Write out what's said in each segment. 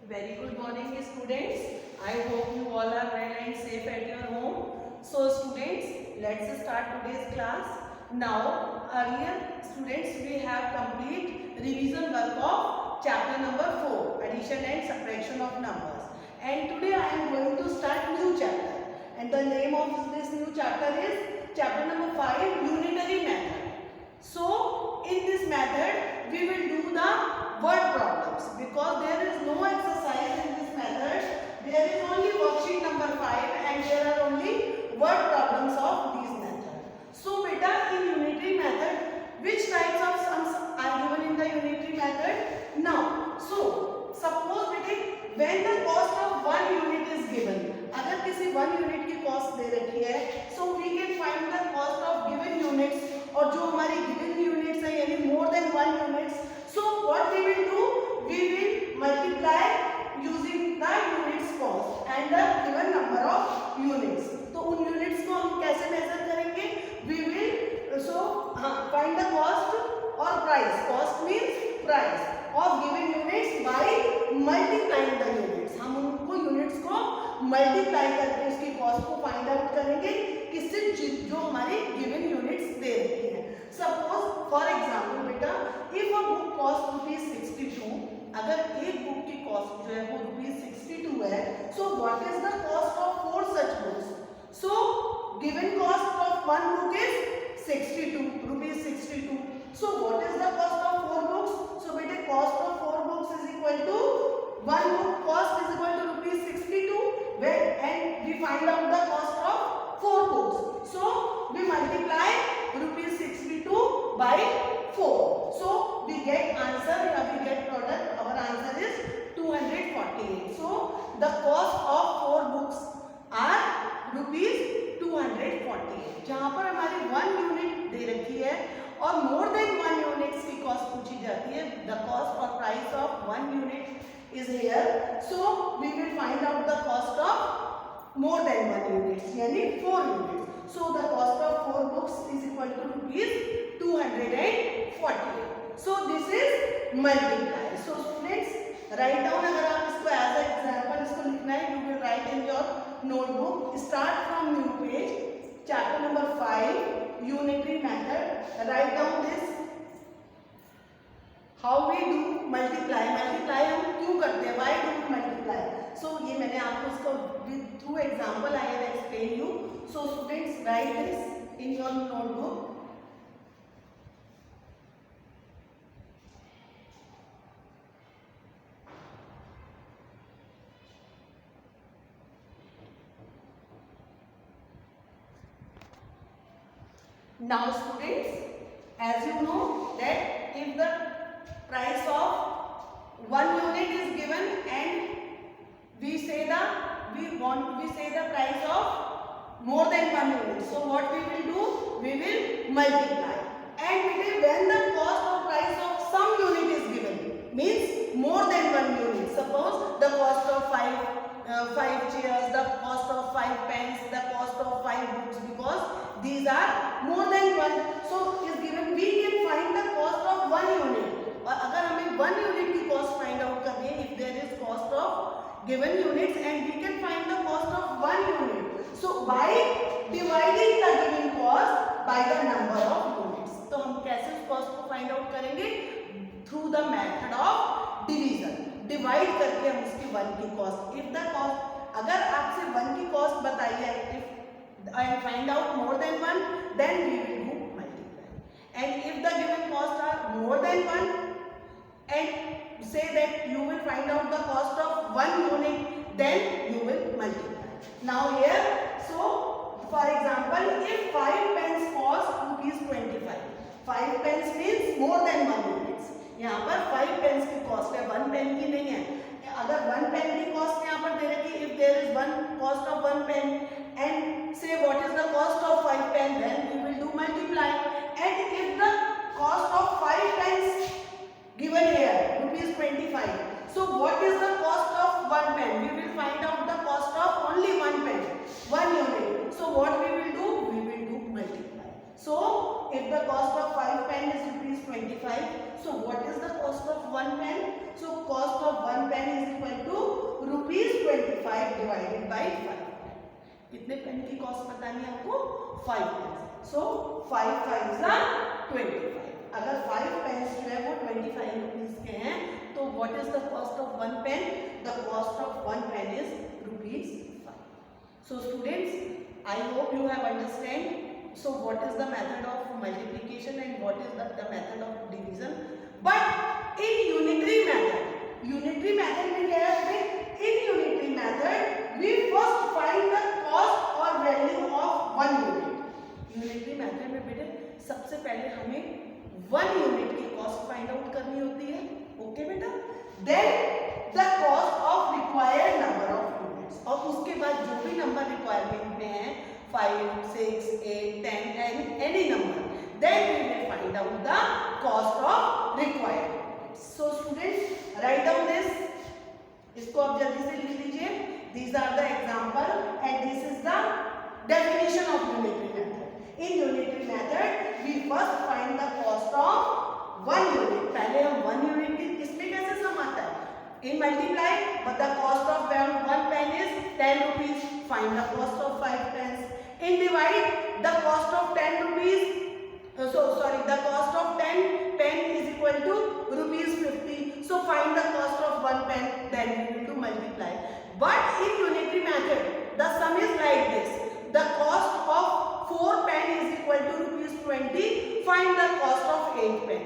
Very good morning, students. I hope you all are well and safe at your home. So, students, let's start today's class. Now, earlier, students, we have complete revision work of chapter number 4, addition and subtraction of numbers. And today I am going to start new chapter. And the name of this new chapter is chapter number 5, unitary method. So, in this method, we will do the word problems because there is no exercise in this method. There is only worksheet number 5 and there are only word problems of these methods. So, beta, in unitary method, which types of sums are given in the unitary method? Now, so suppose beta, when the cost of 1 unit is given, अगर किसी 1 unit की cost दे रखी है, so we can find the cost of given units. और जो हमारी given units है यानी more than 1 units, so what we will do, we will multiply using the units cost and the given number of units. तो उन units को हम कैसे मेजर करेंगे? We will find the cost और price. Cost means price of given units by multiplying the units. हम उनको units को मल्टीप्लाई करके उसकी कॉस्ट को फाइंड आउट करेंगे किससे? जो हमारी गिवन यूनिट्स दे रखी है. सपोज फॉर एग्जांपल बेटा, इफ अ बुक कॉस्ट ₹62, अगर एक बुक की कॉस्ट जो है वो ₹62 है, so what is the cost of 4 such books? So given cost of 1 book is 62. So what is the cost of 4 books? So beta, cost of 4 books is equal to 1 book cost is equal to ₹62, and we find out the cost of 4 books. So we multiply ₹62 by 4. So we get answer, we get product. Our answer is 248. So the cost of 4 books are ₹248. जहाँ पर हमारी 1 unit दे रखी है और more than 1 units की cost पूछी जाती है, द कॉस्ट और price of 1 unit is here. So we will find out the cost of more than 1 units यानी 4 units. So the cost of 4 books is equal to ₹248. So this is multiply. So students, write down. अगर आप इसको as a example इसको लिखना है, you will write in your notebook. Start from new page, chapter number 5, unitary method. Write down this. How we do multiply. Multiply हम क्यों करते हैं? Why do we multiply? So ये मैंने आपको इसको through example I have explain you. So students, write this in your notebook. Now students, as you know that if the price of 1 unit is given and we say the price of more than 1 unit, so what we will do, we will multiply. And when the cost or price of some unit is given, means more than 1 unit, suppose the cost of 5 chairs, the cost of 5 pens, the cost of 5 books, because these are more than 1, so is given, we can find the cost of 1 unit. और अगर हमें 1 unit की cost find out करनी है, if there is cost of given units and we can find the cost of 1 unit, so by dividing the given cost by the number of units. तो हम कैसे उस कॉस्ट को find out करेंगे? Through the method of division. Divide करके हम उसकी 1 की कॉस्ट, इफ द कॉस्ट, अगर आपसे 1 की कॉस्ट बताई है, if and find out more than 1, then we will do multiply. And if the given costs are more than 1 and say that you will find out the cost of 1 unit, then you will multiply. Now here, so for example, if 5 pens cost ₹25, 5 pens means more than 1 units. यहाँ पर 5 pens की cost है, 1 pen की नहीं है. अगर 1 pen की cost यहाँ पर दे रखी, if there is 1 cost of 1 pen and say what is the cost of 5 pen, then we will do multiply. And if the cost of 5 pens given here ₹25, so what is the cost of 1 pen? We will find out the cost of only 1 pen, 1 unit. So what we will do? We will do multiply. So if the cost of 5 pen is ₹25, so what is the cost of 1 pen? So cost of 1 pen is equal to ₹25 divided by 5। कितने pen की cost बतानी है आपको? 5 pen. सो 5 5 25। अगर 5 pen जो है वो 25 rupees के हैं तो what is the cost of 1 pen? The cost of 1 pen is ₹5। So students, I hope you have understand. So what is the method of multiplication and what is the method of division? But in unitary method में क्या है? In unitary method we first find the cost or value of 1 unit. Unitary method में बेटे सबसे पहले हमें 1 unit की cost find out करनी होती है। ओके बेटा? Then the cost of required number of units, और उसके बाद जो भी नंबर रिक्वायरमेंट में है 5, 6, 8, 10 and any number, then we will find out the cost of required units. So students, write down this. इसको आप जल्दी से लिख लीजिए. These are the example and this is the definition of unitary method. In unitary method, we first find the cost of 1 unit. पहले हम 1 unit की इसमें कैसे सम आता है? In multiply, but the cost of 1 pen is 10 rupees. Find the cost of 5 pens. In divide, the cost of 10 rupees. The cost of 10 pen is equal to ₹50. So find the cost of 1 pen. Then we will do multiply. But in unitary method, the sum is like this. The cost of 4 pen is equal to ₹20. Find the cost of 8 pen.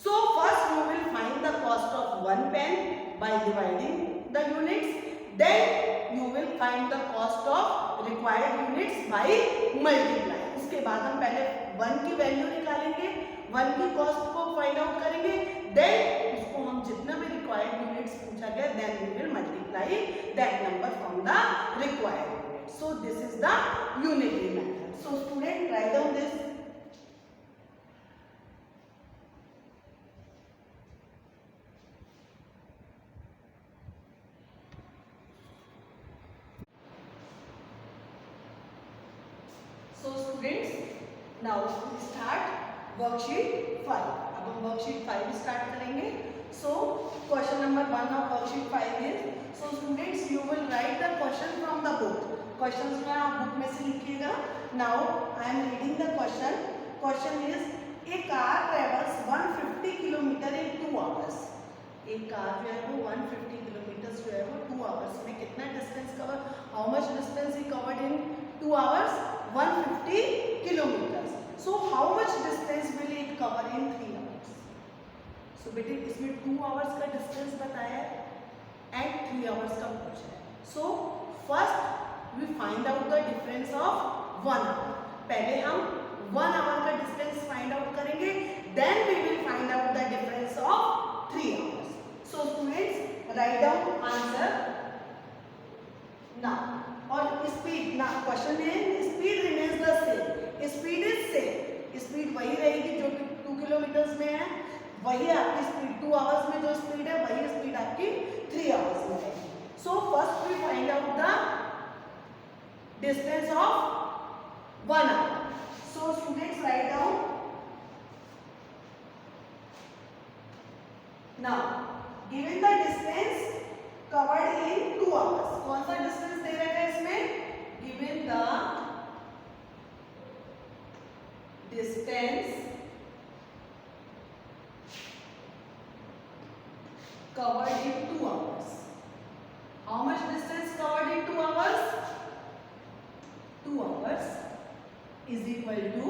So first you will find the cost of 1 pen by dividing the units. Then you will find the cost of required units by multiply. उसके बाद हम पहले 1 की value निकालेंगे, 1 की cost को find out करेंगे, then उसको हम जितना भी रिक्वायर्ड यूनिट्स पूछा गया then we will multiply that number from the required unit. So this is the unitary method. So student write down this. So students, now we start worksheet 5. अब हम worksheet 5 start करेंगे. So question number 1 of worksheet 5 is, so students you will write the question from the book. Questions में आप book में से लिखिएगा. Now I am reading the question. Question is, a car travels 150 kilometre in 2 hours. एक car जो है वो 150 kilometre जो है वो 2 hours में कितना distance cover? How much distance he covered in 2 hours? 150 kilometers. So how much distance will it cover in 3 hours? So बेटे इसमें 2 hours का डिस्टेंस बताया है and 3 hours का पूछा है. So first we find out the difference of 1 hour. पहले हम 1 hour का डिस्टेंस फाइंड आउट करेंगे, then we will find out the difference of 3 hours. So students write down answer now. और स्पीड ना question में speed remains the same. Speed is same. Speed वही रहेगी जो कि 2 किलोमीटर में है, वही आपकी स्पीड 2 आवर्स में जो स्पीड है वही स्पीड आपकी 3 आवर्स में रहेगी. So first we find out the distance of 1 hour. So students write down now. Given the distance covered in 2 hours. कौन सा डिस्टेंस दे रखा है इसमें? Given the distance covered in 2 hours. How much distance covered in 2 hours? 2 hours is equal to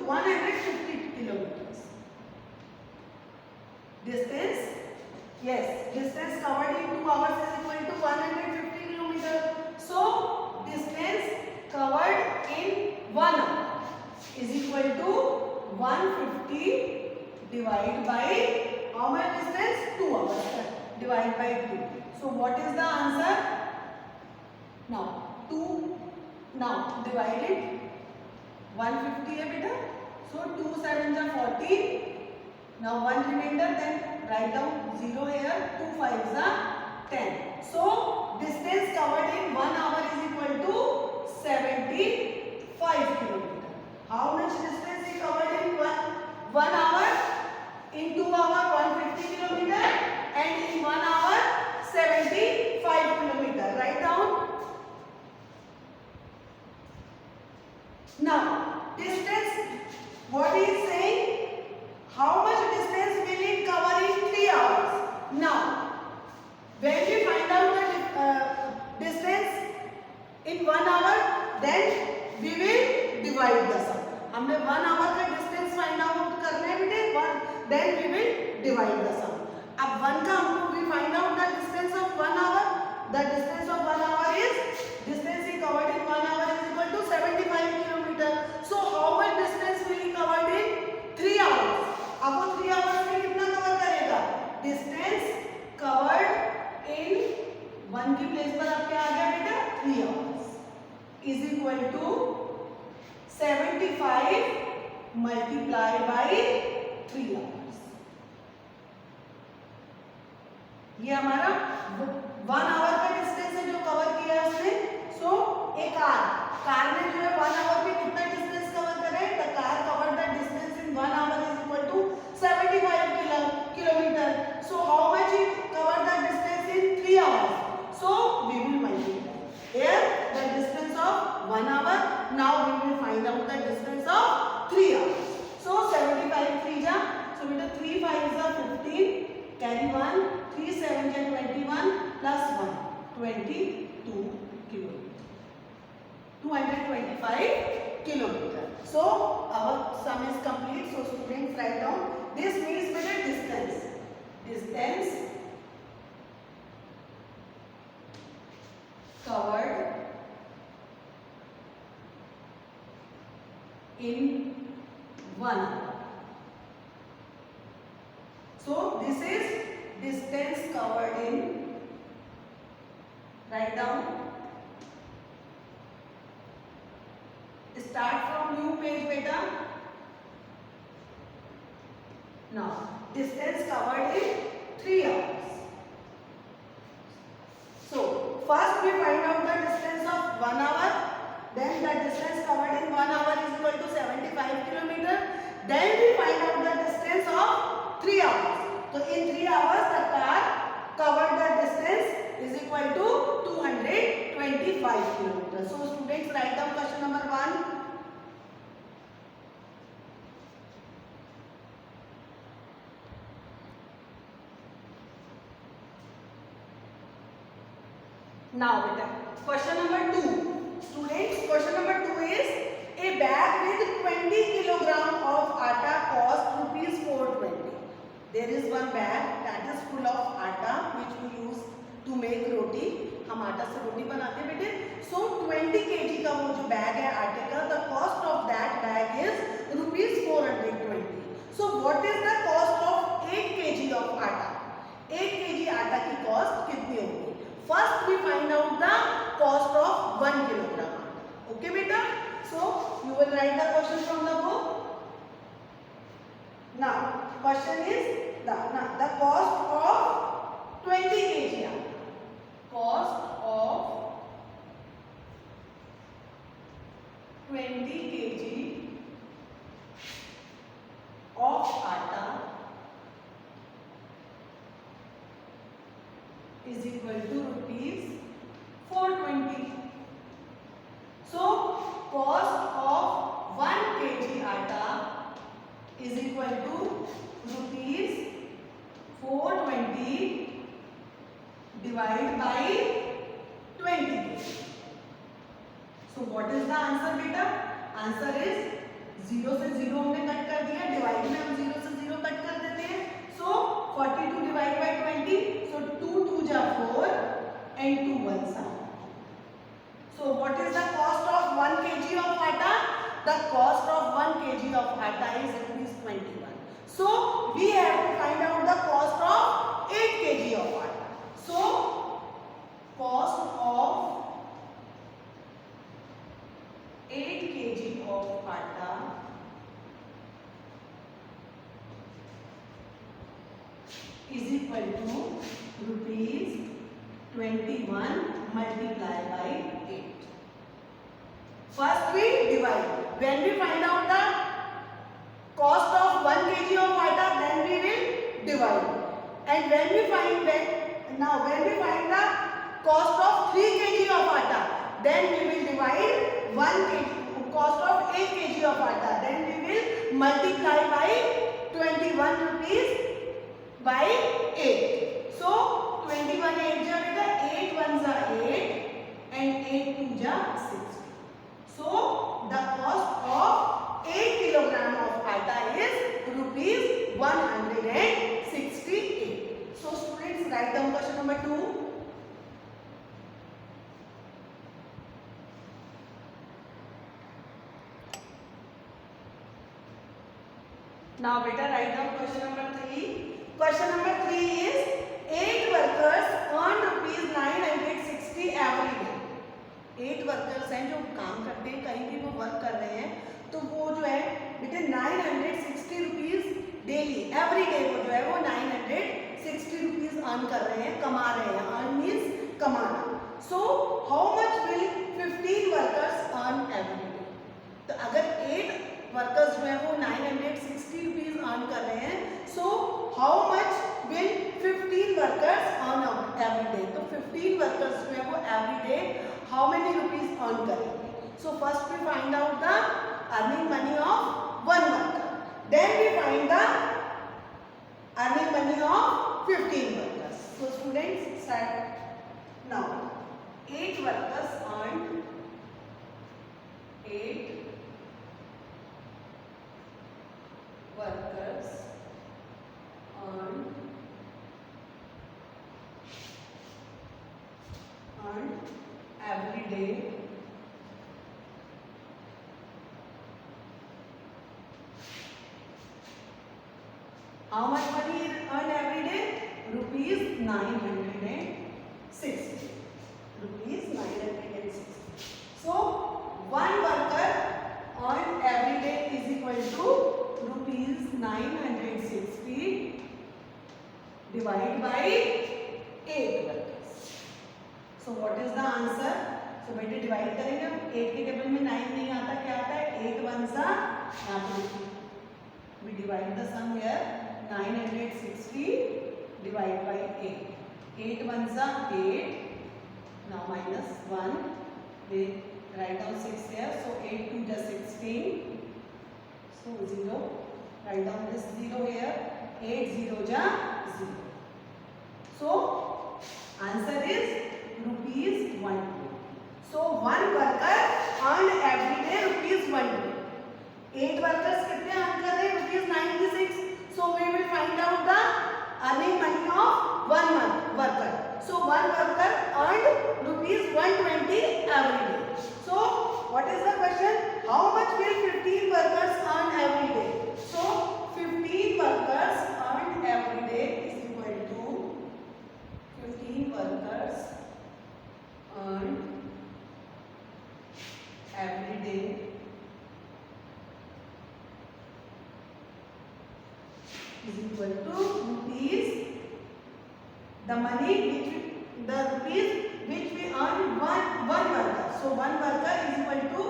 150 kilometre. Distance, yes, distance covered in 2 hours is equal to 150 kilometer. So distance covered in 1 hour is equal to 150 divided by how much distance? 2 hours divided by 2. So what is the answer? Now 2, now divide it. 150 है बेटा. So 2 7 are 40. Now 1 remainder, then write down 0 here. 2 5s are 10. So distance covered in 1 hour is equal to 75 kilometer. How much distance is covered in 1 hour? In 2 hour 150 kilometer and in 1 hour, then we will divide the sum. हमने 1 hour का distance find out करना है बेटे, 1, then we will divide the sum. अब 1 का हमको we find out the distance of 1 hour. The distance of 1 hour is distance he covered in 1 hour is equal to 75 kilometer. So how much distance will he covered in 3 hours? अब वो 3 hours में कितना cover करेगा? Distance covered in 1 की place पर आप क्या आ गया बेटा? 3 hours is equal to 75 multiplied by 3 hours. ये हमारा 1 hour का डिस्टेंस है जो कवर किया है उसने. सो एक कार ने जो है 1 hour में कितना डिस्टेंस कवर करा है? The car cover the distance in 1 hour is equal to 75 kilometer. So how much it cover the distance in 3 hours? So we will multiply. Here the distance of 1 hour. Now we will find out the distance of 3 hours. So 75 3 ja. So beta 3 5 are 15. Carry 1. 3 7 are 21 plus 1. 22 kilometer. 225 kilometer. So our sum is complete. So students write down. This means beta distance. Distance covered in 1 hour. So this is distance covered in, write down, start from new page beta. Now distance covered in 3 hours. So first we find out the distance of 1 hour. Then the distance covered in 1 hour is equal to 75 kilometer. Then we find out the distance of 3 hours. So in 3 hours the car covered the distance is equal to 225 kilometers. So students write down question number 1. Now beta, question number 2. Students, question number 2 is a bag with 20 kilogram of atta cost rupees 420. There is one bag that is full of atta which we use to make roti. हम आटा से रोटी बनाते हैं बेटे. So 20 kg का वो जो bag है आटे का, the cost of that bag is rupees 420. So what is the cost of 8 kg of atta? 8 kg आटा की cost कितनी होगी? First we find out the cost of 1 kilogram. Okay beta? So you will write the question from the book. Now question is the cost of 20 kg. Cost of 20 kg of atta is equal to rupees 420. So cost of 1 kg atta is equal to rupees 420 divided by 20 kg. So what is the answer beta? Answer is 0 से 0 हमने cut कर दिया, divide में हम 0 से 0 cut कर देते हैं. So 42 divided by 20. So 2 2s are 4 and 2 1s are. So what is the cost of 1 kg of atta? The cost of 1 kg of atta is rupees 21. So we have to find out the cost of 8 kg of atta. So cost of 8 kg of atta is equal to rupees 21 multiplied by 8. First we divide. When we find out the cost of 1 kg of atta, then we will divide. And when we find the cost of 3 kg of atta, then we will divide 1 kg cost of 8 kg of atta. Then we will multiply by 21 rupees by 8. So 21 8 ja beta 8 1s are 8 and 8 2 ja 60. So the cost of 8 kilogram of atta is rupees 168. So students, write down question number 2. Now better write down question number 3. Question number 3 is 8 workers earn rupees 960 every day. 8 workers हैं जो काम करते हैं, कहीं भी वो work कर रहे हैं, तो वो जो है बेटे 960 रुपीज डेली एवरी डे वो जो है वो 960 रुपीज अर्न कर रहे हैं, कमा रहे हैं. अर्न मीन्स कमाना. So how much will 15 workers earn every day. तो अगर 8 वर्कर्स जो है वो 960 रुपीज अर्न कर रहे हैं, so how much will 15 workers earn every day. तो 15 वर्कर्स जो है वो every day how many rupees earn करेंगे. So first we find out the earning money of one worker, then we find the earning money of 15 workers. So students, start now. 8 workers earned 8 workers earned every day how much money is earned every day? Rupees 960. Rupees 960. So one worker earned every day is equal to rupees 960 divided by 8 workers. So what is the answer? So बेटे divide करेंगे हम. 8 के table में 9 नहीं आता, क्या आता है? 8 1s are 8. We divide the sum here. 960 divided by 8. 8 1s are 8. Now minus 1. We write down 6 here. So 8 2 just 16. So 0. Write down this 0 here. 8 0 ja 0. So answer is rupees 120. So one worker earned every day rupees 120. 8 workers कितने earn कर रहे हैं? Rupees 96. So we will find out the earning money of one worker. So one worker earned rupees 120 every day. So what is the question? How much will 15 workers earn every day? So 15 workers earned every day is equal to 15 workers earned every day is equal to rupees, the money which we earn one worker. So one worker is equal to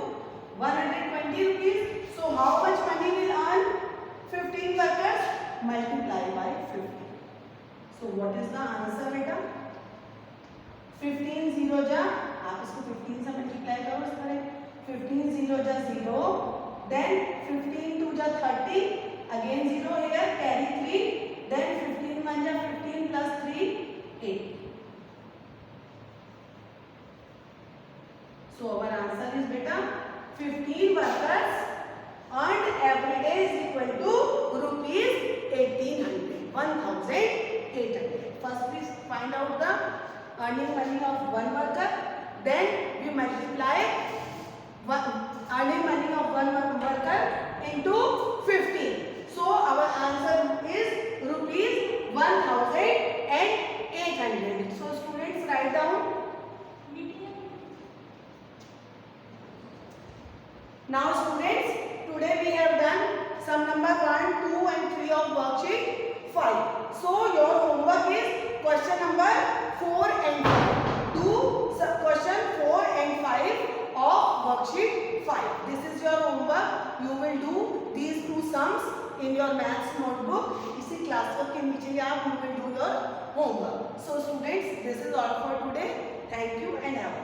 120 rupees. So how much money will earn 15 workers? Multiply by 50. So what is the answer beta? 15 0 जा, आप इसको 15 से multiply करो इस तरह. 15 0 जा 0, then 15 2 जा 30, again 0 here, carry 3, then 15 1 जा 15 plus 3 8. So our answer is beta 15 workers earned every day is equal to rupees 1800. First we find out the earning money of one worker, then we multiply earning money of one worker into 15. So our answer is rupees 1800. So students, write down. Now students, today we have done sum number 1, 2 and 3 of worksheet 5. So your homework is question number 4 and 5. Do question 4 and 5 of worksheet 5. This is your homework. You will do these two sums in your maths notebook. इसी class work के नीचे आप you will do your homework. So students, this is all for today. Thank you and have a